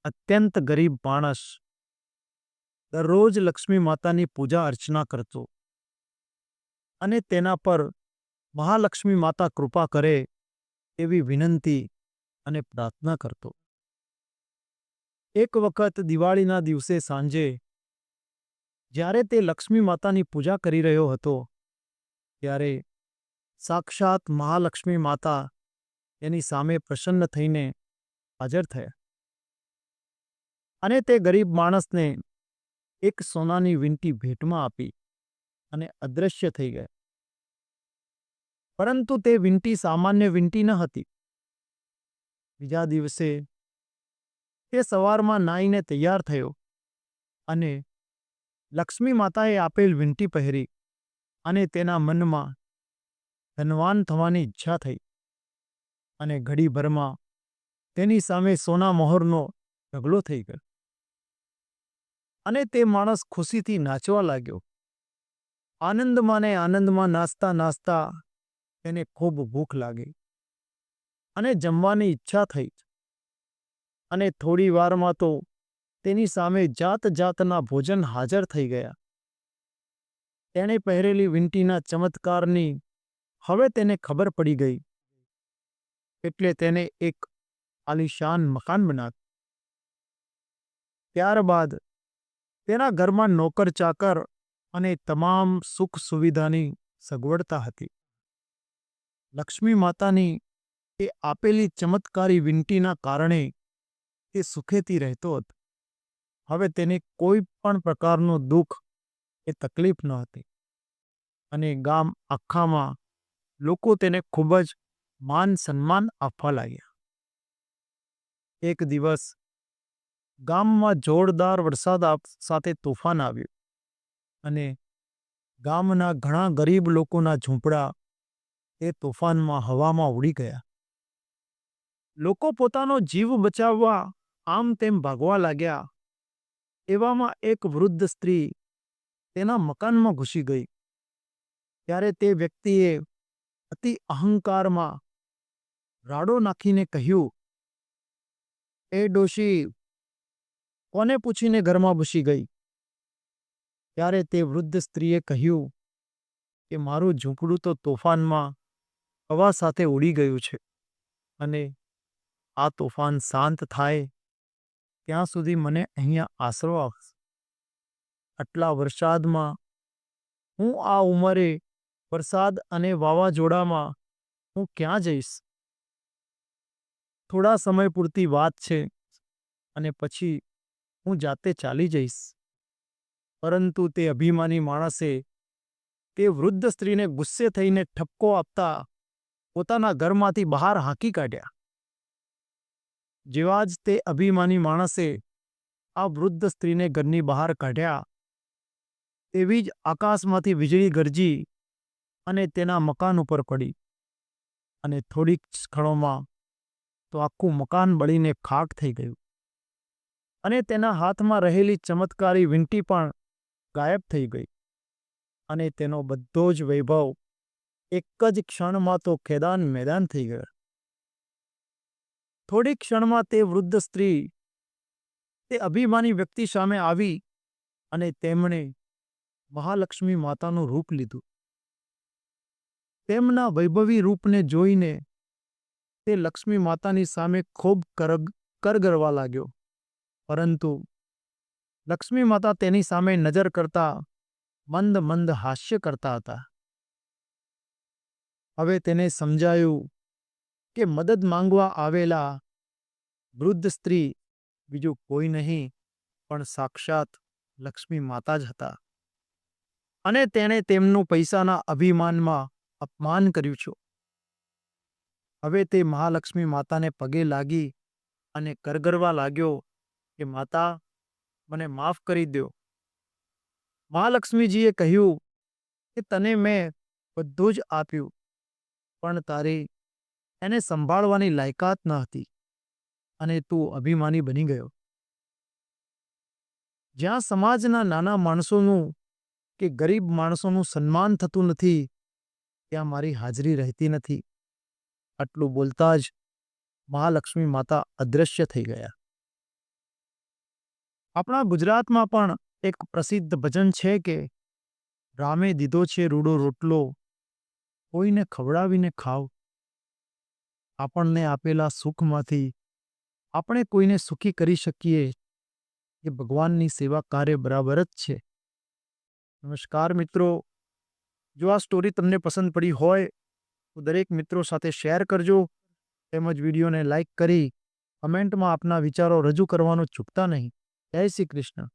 અત્યંત ગરીબ માણસ દરરોજ લક્ષ્મી માતાની પૂજા અર્ચના કરતો અને તેના પર મહાલક્ષ્મી માતા કૃપા કરે એવી વિનંતી અને પ્રાર્થના કરતો. એક વખત દિવાળીના દિવસે સાંજે જ્યારે તે લક્ષ્મી માતાની પૂજા કરી રહ્યો હતો, ત્યારે સાક્ષાત મહાલક્ષ્મી માતા એની સામે પ્રસન્ન થઈને હાજર થયા અને તે ગરીબ માણસને એક સોનાની વીંટી ભેટમાં આપી અને અદૃશ્ય થઈ ગયા. પરંતુ તે વીંટી સામાન્ય વીંટી ન હતી. બીજા દિવસે તે સવારમાં નાઈને તૈયાર થયો અને લક્ષ્મી માતાએ આપેલ વીંટી પહેરી અને તેના મનમાં ધનવાન થવાની ઈચ્છા થઈ અને ઘડીભરમાં તેની સામે સોના મોહરનો ઢગલો થઈ ગયો અને તે માણસ ખુશીથી નાચવા લાગ્યો. આનંદમાં ને આનંદમાં નાચતા નાચતા તેને ખૂબ ભૂખ લાગી અને જમવાની ઈચ્છા થઈ અને થોડી વારમાં તો તેની સામે જાત જાતના ભોજન હાજર થઈ ગયા. તેણે પહેરેલી વીંટીના ચમત્કારની હવે તેને ખબર પડી ગઈ, એટલે તેને એક આલીશાન મકાન બનાવ્યું. ત્યારબાદ તેના ઘરમાં નોકર ચાકર અને તમામ સુખ સુવિધાની સગવડતા હતી. લક્ષ્મી માતાની એ આપેલી ચમત્કારી વીંટીના કારણે તે સુખેથી રહેતો હતો. હવે તેને કોઈ પણ પ્રકારનું દુઃખ કે તકલીફ ન હતી અને ગામ આખામાં લોકો તેને ખૂબ જ માન સન્માન આપવા લાગ્યા. એક દિવસ ગામમાં જોરદાર વરસાદ સાથે તોફાન આવ્યું અને ગામના ઘણા ગરીબ લોકોના ઝૂંપડા એ તોફાનમાં હવામાં ઉડી ગયા. લોકો પોતાનો જીવ બચાવવા આમ તેમ ભાગવા લાગ્યા. એવામાં એક વૃદ્ધ સ્ત્રી તેના મકાનમાં ઘૂસી ગઈ. ત્યારે તે વ્યક્તિએ અતિ અહંકારમાં રાડો નાખીને કહ્યું, "એ ડોશી, કોને પૂછીને ઘરમાં ઘૂસી ગઈ?" ત્યારે તે વૃદ્ધ સ્ત્રીએ કહ્યું કે મારું ઝૂંપડું તો તોફાનમાં હવા સાથે ઉડી ગયું છે અને આ તોફાન શાંત થાય ત્યાં સુધી મને અહીંયા આશરો આપશે. આટલા વરસાદમાં હું આ ઉંમરે વરસાદ અને વાવાઝોડામાં હું ક્યાં જઈશ? થોડા સમય પૂરતી વાત છે અને પછી હું જાતે ચાલી જઈશ. પરંતુ તે અભિમાની માણસે તે વૃદ્ધ સ્ત્રીને ગુસ્સે થઈને ઠપકો આપતા પોતાના ઘરમાંથી બહાર હાંકી કાઢ્યા. જેવા જ તે અભિમાની માણસે આ વૃદ્ધ સ્ત્રીને ઘરની બહાર કાઢ્યા, તેવી જ આકાશમાંથી વીજળી ગરજી અને તેના મકાન ઉપર પડી અને થોડીક ક્ષણોમાં તો આખું મકાન બળીને ખાક થઈ ગયું અને તેના હાથમાં રહેલી ચમત્કારી વીંટી પણ ગાયબ થઈ ગઈ અને તેનો બધો જ વૈભવ એક જ ક્ષણમાં તો ખેદાન મેદાન થઈ ગયો. થોડી ક્ષણમાં તે વૃદ્ધ સ્ત્રી તે અભિમાની વ્યક્તિ સામે આવી અને તેમણે મહાલક્ષ્મી માતાનું રૂપ લીધું. તેમના વૈભવી રૂપને જોઈને તે લક્ષ્મી માતાની સામે ખૂબ કરગરવા લાગ્યો, પરંતુ લક્ષ્મી માતા તેની સામે નજર કરતા મંદ મંદ હાસ્ય કરતા હતા. હવે તેને સમજાયું કે મદદ માંગવા આવેલા વૃદ્ધ સ્ત્રી બીજું કોઈ નહીં પણ સાક્ષાત લક્ષ્મી માતા જ હતા અને તેણે તેમનું પૈસાના અભિમાનમાં અપમાન કર્યું છે. હવે તે મહાલક્ષ્મી માતાને પગે લાગી અને કરગરવા લાગ્યો કે માતા, મને માફ કરી દો. મહાલક્ષ્મીજીએ કહ્યું કે તને મેં બધું જ આપ્યું, પણ તારી એને સંભાળવાની લાયકાત ન હતી અને તું અભિમાની બની ગયો. જ્યાં સમાજના નાના માણસોનું કે ગરીબ માણસોનું સન્માન થતું નથી, ત્યાં મારી હાજરી રહેતી નથી. આટલું બોલતા જ મહાલક્ષ્મી માતા અદૃશ્ય થઈ ગયા. આપણા ગુજરાતમાં પણ એક પ્રસિદ્ધ ભજન છે કે રામે દીધો છે રૂડો રોટલો, કોઈને ખવડાવીને ખાવ. આપણને આપેલા સુખમાંથી આપણે કોઈને સુખી કરી શકીએ એ ભગવાનની સેવા કાર્ય બરાબર જ છે. નમસ્કાર મિત્રો, જો આ સ્ટોરી તમને પસંદ પડી હોય તો દરેક મિત્રો સાથે શેર કરજો, તેમજ વિડીયોને લાઈક કરી કમેન્ટમાં આપના વિચારો રજૂ કરવાનું ચૂકતા નહીં. જય શ્રી કૃષ્ણ.